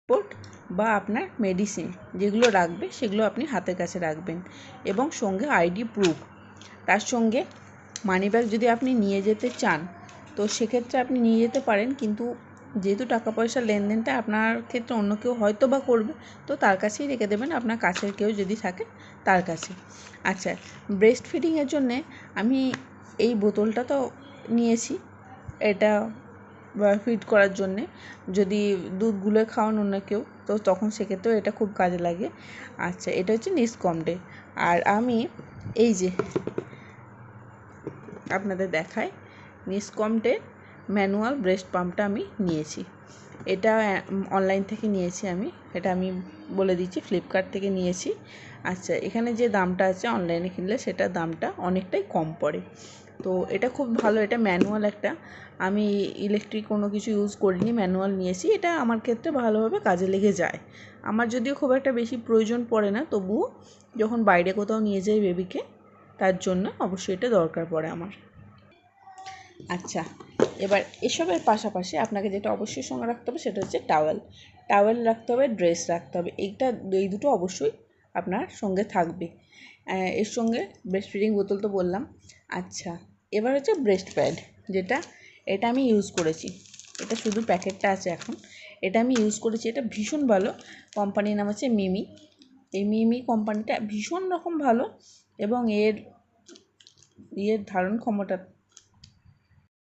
Passport বা আপনার medicine যেগুলো রাখবে সেগুলো আপনি হাতের কাছে রাখবেন এবং সঙ্গে আইডি প্রুফ। তার সঙ্গে মানি ব্যাগ যদি আপনি নিয়ে যেতে চান তো সেক্ষেত্রে আপনি নিয়ে যেতে পারেন, কিন্তু যেহেতু টাকা পয়সার লেনদেনটা আপনার ক্ষেত্রে অন্য কেউ হয়তো বা করবে, তো তার কাছেই রেখে দেবেন, আপনার কাছের কেউ যদি থাকে তার কাছে। আচ্ছা, ব্রেস্ট ফিডিংয়ের জন্যে আমি এই বোতলটা তো নিয়েছি, এটা ফিড করার জন্যে যদি দুধ গুলে খাওয়ান অন্য কেউ, তো তখন সেক্ষেত্রেও এটা খুব কাজে লাগে। আচ্ছা, এটা হচ্ছে নিসকমডে। আর আমি এই যে আপনাদের দেখাই, নিসকমডে ম্যানুয়াল ব্রেস্ট পাম্পটা আমি নিয়েছি। এটা অনলাইন থেকে নিয়েছি আমি, এটা আমি বলে দিচ্ছি, ফ্লিপকার্ট থেকে নিয়েছি। আচ্ছা, এখানে যে দামটা আছে অনলাইনে কিনলে সেটার দামটা অনেকটাই কম পড়ে। তো এটা খুব ভালো, এটা ম্যানুয়াল একটা, আমি ইলেকট্রিক কোনো কিছু ইউজ করিনি, ম্যানুয়াল নিয়েছি। এটা আমার ক্ষেত্রে ভালোভাবে কাজে লেগে যায়। আমার যদিও খুব একটা বেশি প্রয়োজন পড়ে না, তবুও যখন বাইরে কোথাও নিয়ে যাই বেবিকে, তার জন্য অবশ্যই এটা দরকার পড়ে আমার। আচ্ছা, এবার এসবের পাশাপাশি আপনাকে যেটা অবশ্যই সঙ্গে রাখতে হবে সেটা হচ্ছে টাওয়েল রাখতে হবে, ড্রেস রাখতে হবে। এই দুটো অবশ্যই আপনার সঙ্গে থাকবে। এর সঙ্গে ব্রেস্ট ফিডিং বোতল তো বললাম। আচ্ছা, এবার হচ্ছে ব্রেস্ট প্যাড, এটা আমি ইউজ করেছি। এটা শুধু প্যাকেটটা আছে এখন, এটা আমি ইউজ করেছি। এটা ভীষণ ভালো, কোম্পানির নাম হচ্ছে মিমি। এই মিমি কোম্পানিটা ভীষণ রকম ভালো এবং এর ধারণ ক্ষমতা